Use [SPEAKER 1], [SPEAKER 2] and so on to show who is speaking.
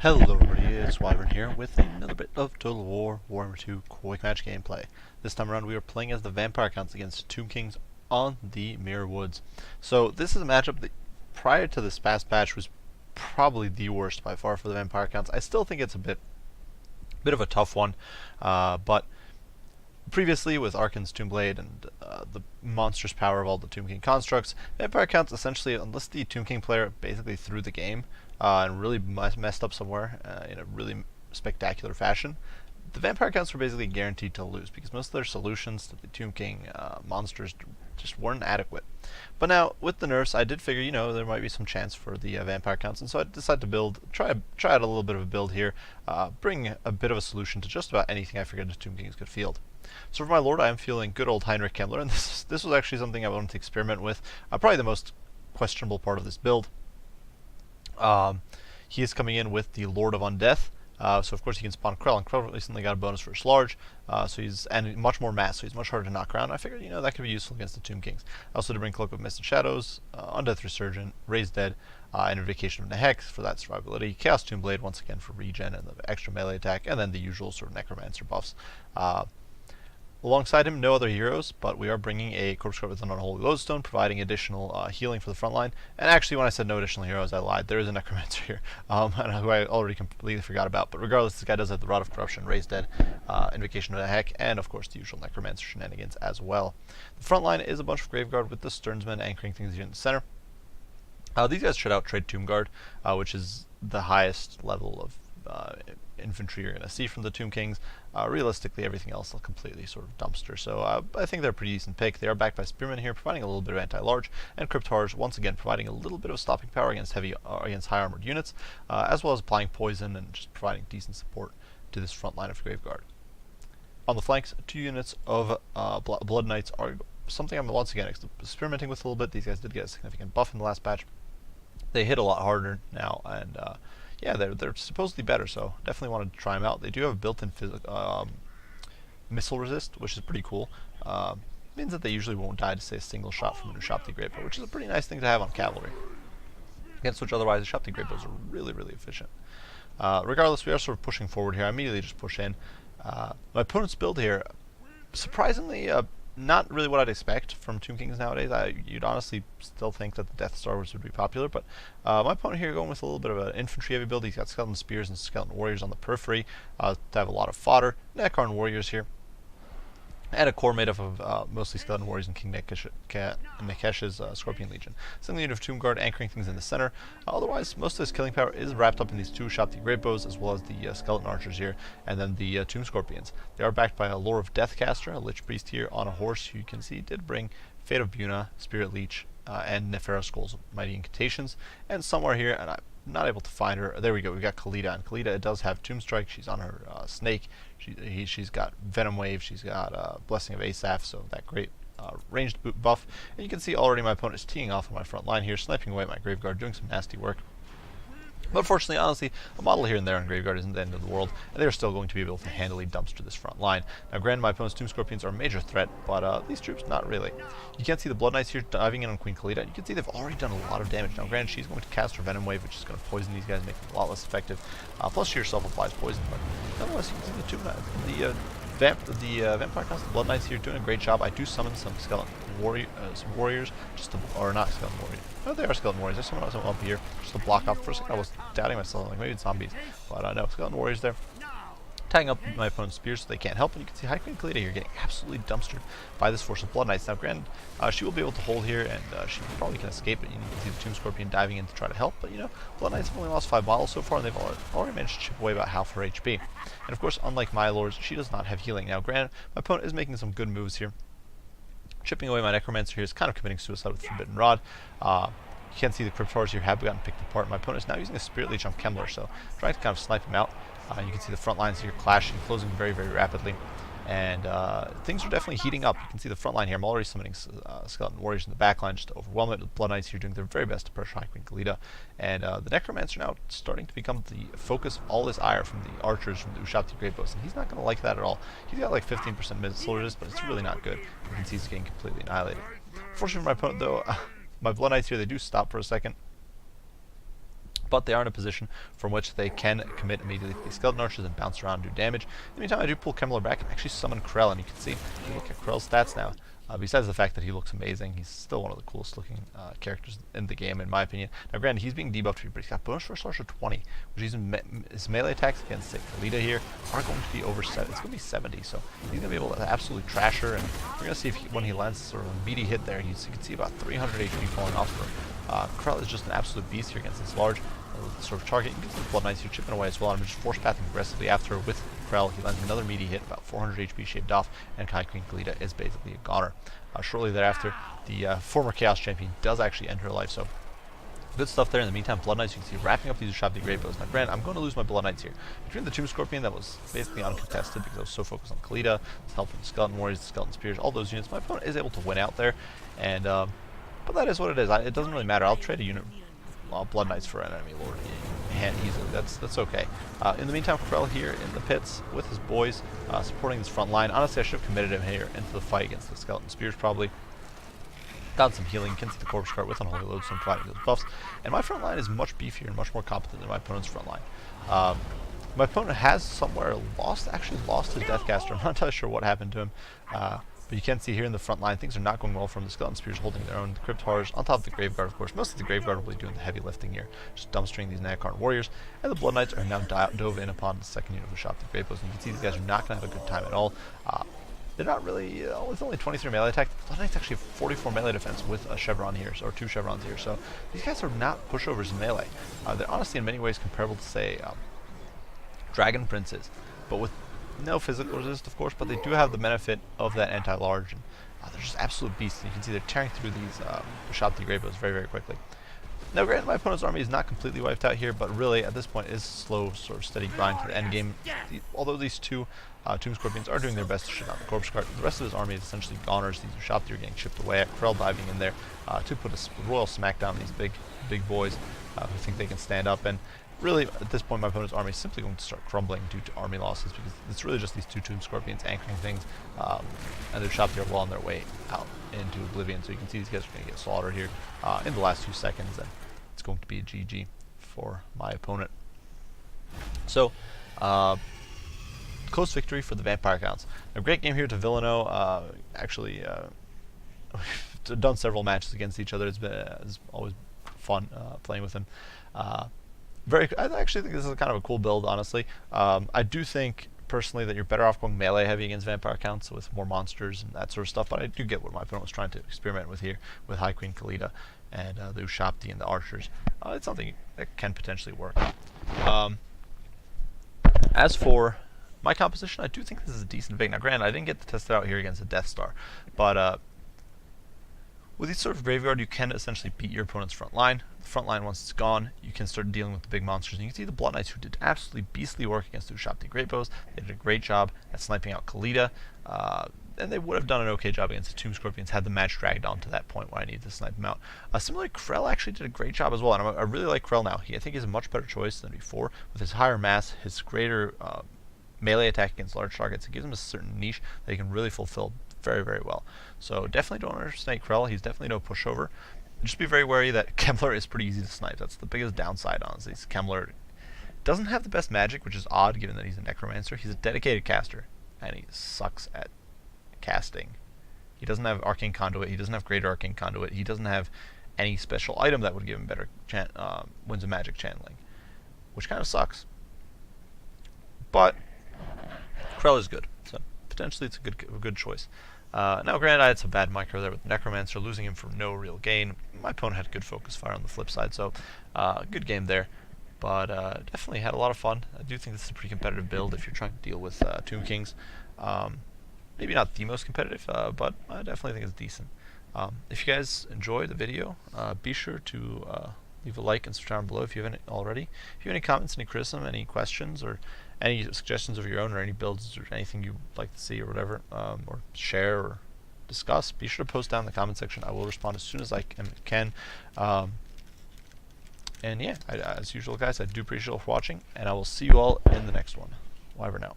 [SPEAKER 1] Hello everybody, it's Wyvern here with another bit of Total War Warhammer 2 Quick Match gameplay. This time around we are playing as the Vampire Counts against Tomb Kings on the Mirror Woods. So this is a matchup that prior to this past patch was probably the worst by far for the Vampire Counts. I still think it's a bit of a tough one, but previously with Arkan's Tombblade and the monstrous power of all the Tomb King constructs, Vampire Counts essentially, unless the Tomb King player basically threw the game and really messed up somewhere in a really spectacular fashion, the Vampire Counts were basically guaranteed to lose because most of their solutions to the Tomb King monsters just weren't adequate. But now, with the nerfs, I did figure, there might be some chance for the Vampire Counts, and so I decided to try out a little bit of a build here, bring a bit of a solution to just about anything I figured the Tomb Kings could field. So for my lord, I am feeling good old Heinrich Kemmler, and this was actually something I wanted to experiment with, probably the most questionable part of this build. He is coming in with the Lord of Undeath, so of course he can spawn Krell, and Krell recently got a bonus for his large, and much more mass, so he's much harder to knock around. I figured, that could be useful against the Tomb Kings. I also did bring Cloak of Mist and Shadows, Undeath Resurgent, Raised Dead, and Invocation of the Hex for that survivability, Chaos Tombblade once again for regen and the extra melee attack, and then the usual sort of Necromancer buffs. Alongside him, no other heroes, but we are bringing a Corpse Guard with an Unholy Lodestone, providing additional healing for the front line. And actually, when I said no additional heroes, I lied. There is a Necromancer here, who I already completely forgot about. But regardless, this guy does have the Rod of Corruption, Raised Dead, Invocation of the Heck, and of course the usual Necromancer shenanigans as well. The front line is a bunch of Graveguard with the Sternsmen anchoring things here in the center. These guys should out-trade Tomb Guard, which is the highest level of infantry you're going to see from the Tomb Kings. Realistically, everything else is completely sort of dumpster, so I think they're a pretty decent pick. They are backed by Spearmen here, providing a little bit of anti-large, and Cryptars, once again, providing a little bit of stopping power against high-armored units, as well as applying poison and just providing decent support to this front line of Graveguard. On the flanks, 2 units of Blood Knights are something I'm once again experimenting with a little bit. These guys did get a significant buff in the last patch. They hit a lot harder now, and yeah, they're supposedly better, so definitely wanted to try them out. They do have a built-in missile resist, which is pretty cool. Means that they usually won't die to, say, a single shot from a Ushapti Greatbow, which is a pretty nice thing to have on cavalry. Against which otherwise, Ushapti Greatbows are really, really efficient. Regardless, we are sort of pushing forward here. I immediately just push in. My opponent's build here, surprisingly, not really what I'd expect from Tomb Kings nowadays. You'd honestly still think that the Death Star would be popular, but my opponent here going with a little bit of an infantry-heavy build. He's got Skeleton Spears and Skeleton Warriors on the periphery to have a lot of fodder. Necron Warriors here, and a core made up of mostly Skeleton Warriors and King Nekesh's Scorpion Legion. Single unit of Tomb Guard anchoring things in the center. Otherwise, most of his killing power is wrapped up in these 2 Ushapti Greatbows, as well as the Skeleton Archers here, and then the Tomb Scorpions. They are backed by a Lore of Deathcaster, a Lich Priest here on a horse, who you can see did bring Fate of Buna, Spirit Leech, and Nephara Skulls of Mighty Incantations. And somewhere here, and I'm not able to find her. There we go. We've got Khalida, and Khalida does have Tomb Strike. She's on her snake. She's got Venom Wave. She's got Blessing of Asaph, so that great ranged buff. And you can see already my opponent is teeing off on my front line here, sniping away at my Graveguard, doing some nasty work. But fortunately, honestly, a model here and there on Graveguard isn't the end of the world, and they're still going to be able to handily dumpster this front line. Now, granted, my opponent's Tomb Scorpions are a major threat, but these troops, not really. You can't see the Blood Knights here diving in on Queen Khalida. You can see they've already done a lot of damage. Now, granted, she's going to cast her Venom Wave, which is going to poison these guys, make them a lot less effective. Plus, she herself applies poison, but nonetheless, you can see the Vampire Counts, the Blood Knights here doing a great job. I do summon some Skeleton Warriors, or not Skeleton Warriors. No, they are Skeleton Warriors. There's someone else up here just to block off. For a second, I was doubting myself, like maybe it's zombies, but no, Skeleton Warriors there. Tagging up my opponent's spears so they can't help, and you can see High Queen Khalida here getting absolutely dumpstered by this force of Blood Knights. Now, granted, she will be able to hold here, and she probably can escape, but you can see the Tomb Scorpion diving in to try to help, but Blood Knights have only lost 5 bottles so far, and they've already managed to chip away about half her HP. And of course, unlike my lords, she does not have healing. Now, granted, my opponent is making some good moves here. Chipping away my Necromancer here is kind of committing suicide with the Forbidden Rod. You can see the Cryptars here have gotten picked apart. My opponent is now using a Spirit Leech on Kemmler, so trying to kind of snipe him out. You can see the front lines here clashing, closing very, very rapidly. And things are definitely heating up. You can see the front line here. I'm already summoning Skeleton Warriors in the back line just to overwhelm it. The Blood Knights here doing their very best to pressure High Queen Khalida. And the Necromancer now starting to become the focus of all this ire from the archers, from the Ushapti Greatbows. And he's not going to like that at all. He's got like 15% missile resist, but it's really not good. You can see he's getting completely annihilated. Fortunately for my opponent, though, my Blood Knights here, they do stop for a second. but they are in a position from which they can commit immediately to these skeleton archers and bounce around and do damage. In the meantime, I do pull Kemmler back and actually summon Krell, and you can see, if you look at Krell's stats now, besides the fact that he looks amazing, he's still one of the coolest looking characters in the game, in my opinion. Now, granted, he's being debuffed here, but he's got bonus first large of 20, which means his melee attacks against, say, Kalita here are going to be over 7. It's going to be 70, so he's going to be able to absolutely trash her, and we're going to see if when he lands sort of a meaty hit there, you can see about 300 HP falling off for him. Krell is just an absolute beast here against this large sort of target. You can see the Blood Knights here chipping away as well. I'm just force pathing aggressively after with Krell. He lands another meaty hit, about 400 HP shaved off, and Kai Queen Kalita is basically a goner. Shortly thereafter, the former Chaos Champion does actually end her life, so good stuff there. In the meantime, Blood Knights, you can see wrapping up these Ushabti Great Bows. Now, granted, I'm going to lose my Blood Knights here. Between the Tomb Scorpion that was basically uncontested because I was so focused on Kalita, was helping the Skeleton Warriors, the Skeleton Spears, all those units, my opponent is able to win out there, and but that is what it is. It doesn't really matter. I'll trade a unit Blood Knights for an enemy lord easily. That's okay. In the meantime, Krell here in the pits with his boys, supporting this front line. Honestly, I should have committed him here into the fight against the Skeleton Spears probably. Got some healing, can see the Corpse Cart with Unholy Lodestone providing those buffs. And my front line is much beefier and much more competent than my opponent's front line. My opponent has somewhere actually lost his Deathcaster. I'm not entirely sure what happened to him. But you can see here in the front line, things are not going well from the Skeleton Spears holding their own. The Crypt Horrors on top of the Graveguard, of course. Mostly the Graveguard will be doing the heavy lifting here, just dumpstering these Nagakarn Warriors. And the Blood Knights are now dove in upon the second unit of Ushabti Great Bows. And you can see these guys are not going to have a good time at all. They're not really, with only 23 melee attack, the Blood Knights actually have 44 melee defense with a Chevron here, or 2 Chevrons here. So these guys are not pushovers in melee. They're honestly in many ways comparable to, say, Dragon Princes, but with no physical resist, of course, but they do have the benefit of that anti-large. And they're just absolute beasts. And you can see they're tearing through these Ushabti Great Bows very, very quickly. Now, granted, my opponent's army is not completely wiped out here, but really, at this point, is slow, sort of steady grind to the end game. Although these two Tomb Scorpions are doing their best to shut down the Corpse Cart, the rest of his army is essentially goners. These Ushabti are getting chipped away at. Krell diving in there to put a royal smackdown on these big boys who think they can stand up. And really, at this point, my opponent's army is simply going to start crumbling due to army losses because it's really just these two Tomb Scorpions anchoring things, and the Ushabti are well on their way out into oblivion. So you can see these guys are going to get slaughtered here in the last 2 seconds, and it's going to be a GG for my opponent. So, close victory for the Vampire Counts. A great game here to Villano. Actually, we've done several matches against each other. It's always fun playing with him. I actually think this is kind of a cool build, honestly. I do think, personally, that you're better off going melee heavy against Vampire Counts with more monsters and that sort of stuff, but I do get what my opponent was trying to experiment with here with High Queen Kalita and the Ushabti and the Archers. It's something that can potentially work. As for my composition, I do think this is a decent Vig. Now, granted, I didn't get to test it out here against a Death Star, but with these sort of Graveyard, you can essentially beat your opponent's front line. The front line, once it's gone, you can start dealing with the big monsters. And you can see the Blood Knights, who did absolutely beastly work against the Ushabti Great Bows. They did a great job at sniping out Kalita, and they would have done an okay job against the Tomb Scorpions had the match dragged on to that point where I needed to snipe them out. Similarly, Krell actually did a great job as well, and I really like Krell now. I think he's a much better choice than before. With his higher mass, his greater melee attack against large targets, it gives him a certain niche that he can really fulfill very, very well. So definitely don't underestimate Krell. He's definitely no pushover. Just be very wary that Kemmler is pretty easy to snipe. That's the biggest downside, honestly. Kemmler doesn't have the best magic, which is odd given that he's a necromancer. He's a dedicated caster, and he sucks at casting. He doesn't have Arcane Conduit. He doesn't have Greater Arcane Conduit. He doesn't have any special item that would give him better Winds of Magic channeling, which kind of sucks. But Krell is good, so potentially it's a good choice. Now, granted, I had some bad micro there with Necromancer, losing him for no real gain. My opponent had good focus fire on the flip side, so good game there. But definitely had a lot of fun. I do think this is a pretty competitive build if you're trying to deal with Tomb Kings. Maybe not the most competitive, but I definitely think it's decent. If you guys enjoy the video, be sure to leave a like and subscribe below if you haven't already. If you have any comments, any criticism, any questions, or any suggestions of your own, or any builds, or anything you'd like to see, or whatever, or share or discuss, be sure to post down in the comment section. I will respond as soon as I can. And yeah, as usual, guys, I do appreciate you all for watching, and I will see you all in the next one. Bye for now.